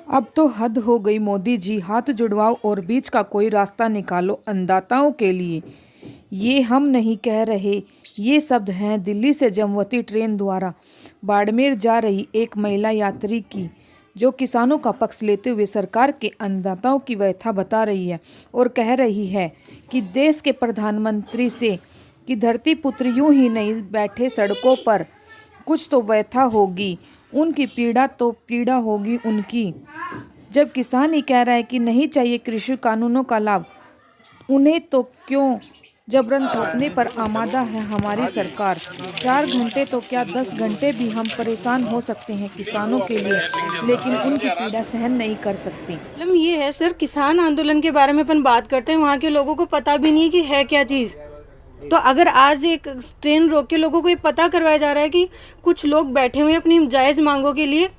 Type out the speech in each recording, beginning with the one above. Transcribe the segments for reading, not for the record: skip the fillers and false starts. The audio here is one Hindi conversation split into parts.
अब तो हद हो गई मोदी जी, हाथ जुड़वाओ और बीच का कोई रास्ता निकालो अन्नदाताओं के लिए। ये हम नहीं कह रहे, ये शब्द हैं दिल्ली से जमवती ट्रेन द्वारा बाड़मेर जा रही एक महिला यात्री की, जो किसानों का पक्ष लेते हुए सरकार के अन्नदाताओं की व्यथा बता रही है और कह रही है कि देश के प्रधानमंत्री से कि धरती पुत्र यूं ही नहीं बैठे सड़कों पर, कुछ तो व्यथा होगी उनकी, पीड़ा तो पीड़ा होगी उनकी। जब किसान ही कह रहा है कि नहीं चाहिए कृषि कानूनों का लाभ, उन्हें तो क्यों जबरन थोपने पर आमादा है हमारी सरकार। 4 घंटे तो क्या 10 घंटे भी हम परेशान हो सकते हैं किसानों के लिए, लेकिन उनकी पीड़ा सहन नहीं कर सकती। मतलब ये है सर, किसान आंदोलन के बारे में अपन बात करते हैं, वहाँ के लोगों को पता भी नहीं है कि है क्या चीज़। तो अगर आज एक ट्रेन रोक के लोगों को ये पता करवाया जा रहा है कि कुछ लोग बैठे हुए हैं अपनी जायज़ मांगों के लिए,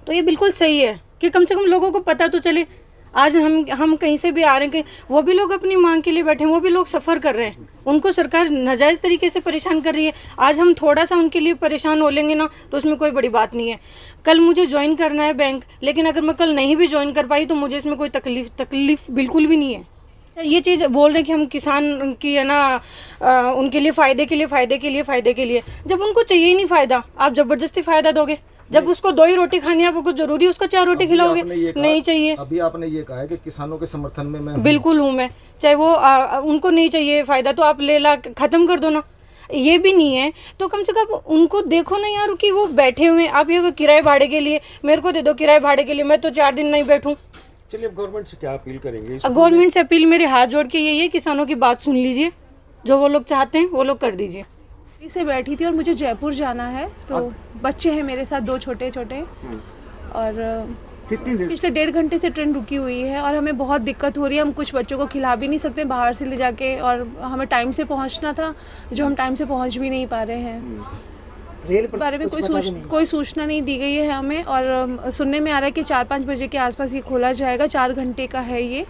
तो ये बिल्कुल सही है कि कम से कम लोगों को पता तो चले। आज हम कहीं से भी आ रहे हैं कि वो भी लोग अपनी मांग के लिए बैठे हैं, वो भी लोग सफ़र कर रहे हैं, उनको सरकार नाजायज़ तरीके से परेशान कर रही है। आज हम थोड़ा सा उनके लिए परेशान हो लेंगे ना, तो उसमें कोई बड़ी बात नहीं है। कल मुझे ज्वाइन करना है बैंक, लेकिन अगर मैं कल नहीं भी ज्वाइन कर पाई तो मुझे इसमें कोई तकलीफ बिल्कुल भी नहीं है। ये चीज़ बोल रहे हैं कि हम किसान की है ना उनके लिए फ़ायदे के लिए, जब उनको चाहिए ही नहीं फ़ायदा, आप ज़बरदस्ती फ़ायदा दोगे। जब उसको 2 ही रोटी खानी है, आपको जरूरी उसको 4 रोटी खिलाओगे? नहीं चाहिए। अभी आपने ये कहा है कि किसानों के समर्थन में मैं बिल्कुल हूँ मैं, चाहे वो उनको नहीं चाहिए फ़ायदा तो आप ले ला ख़त्म कर दो ना। ये भी नहीं है तो कम से कम उनको देखो ना यार कि वो बैठे हुए हैं। आप ये किराए भाड़े के लिए मेरे को दे दो, किराए भाड़े के लिए मैं तो 4 दिन नहीं बैठूँ। चलिए, अब गवर्नमेंट से क्या अपील करेंगे? गवर्नमेंट से अपील मेरे हाथ जोड़ के यही है, किसानों की बात सुन लीजिए, जो वो लोग चाहते हैं वो लोग कर दीजिए। से बैठी थी और मुझे जयपुर जाना है, तो बच्चे हैं मेरे साथ 2 छोटे और कितनी देर पिछले 1.5 घंटे से ट्रेन रुकी हुई है और हमें बहुत दिक्कत हो रही है। हम कुछ बच्चों को खिला भी नहीं सकते बाहर से ले जाके, और हमें टाइम से पहुंचना था, जो हम टाइम से पहुंच भी नहीं पा रहे हैं। रेल के बारे में कोई सूचना नहीं दी गई है हमें, और सुनने में आ रहा है कि 4-5 बजे के आसपास ये खोला जाएगा। 4 घंटे का है ये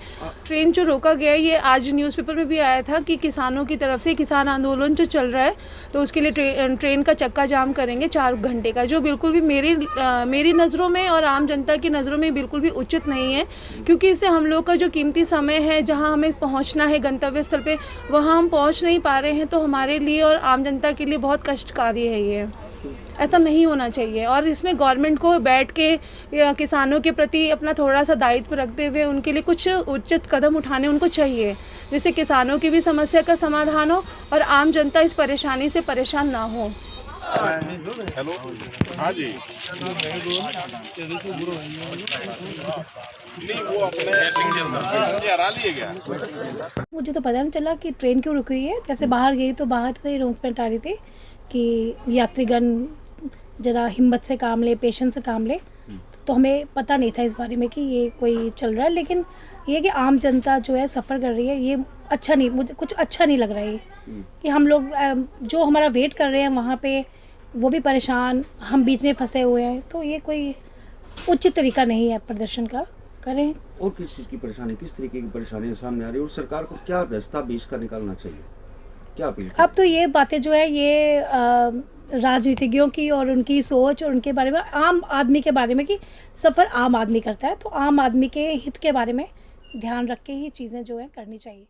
ट्रेन जो रोका गया है। ये आज न्यूज़पेपर में भी आया था कि किसानों की तरफ से किसान आंदोलन जो चल रहा है, तो उसके लिए ट्रेन का चक्का जाम करेंगे 4 घंटे का, जो बिल्कुल भी मेरी नज़रों में और आम जनता की नज़रों में बिल्कुल भी उचित नहीं है। क्योंकि इससे हम लोग का जो कीमती समय है, जहाँ हमें पहुँचना है गंतव्य स्थल पर, वहाँ हम पहुँच नहीं पा रहे हैं, तो हमारे लिए और आम जनता के लिए बहुत कष्टकारी है ये। ऐसा नहीं होना चाहिए, और इसमें गवर्नमेंट को बैठ के किसानों के प्रति अपना थोड़ा सा दायित्व रखते हुए उनके लिए कुछ उचित कदम उठाने उनको चाहिए, जिससे किसानों की भी समस्या का समाधान हो और आम जनता इस परेशानी से परेशान ना हो। हेलो, हाँ जी, मुझे तो पता नहीं चला कि ट्रेन क्यों रुकी हुई है। जैसे बाहर गई तो बाहर से अनाउंसमेंट आ रही थी कि यात्रीगण ज़रा हिम्मत से काम ले, पेशेंस से काम ले। तो हमें पता नहीं था इस बारे में कि ये कोई चल रहा है, लेकिन ये कि आम जनता जो है सफ़र कर रही है, ये अच्छा नहीं, मुझे कुछ अच्छा नहीं लग रहा है कि हम लोग जो हमारा वेट कर रहे हैं वहाँ पे वो भी परेशान, हम बीच में फंसे हुए हैं। तो ये कोई उचित तरीका नहीं है प्रदर्शन का करें। और किस चीज़ की परेशानी, किस तरीके की परेशानियाँ सामने आ रही है और सरकार को क्या रास्ता बीच का निकालना चाहिए, क्या अपील? अब तो ये बातें जो है ये राजनीतिज्ञों की और उनकी सोच और उनके बारे में, आम आदमी के बारे में कि सफ़र आम आदमी करता है, तो आम आदमी के हित के बारे में ध्यान रख के ही चीज़ें जो है करनी चाहिए।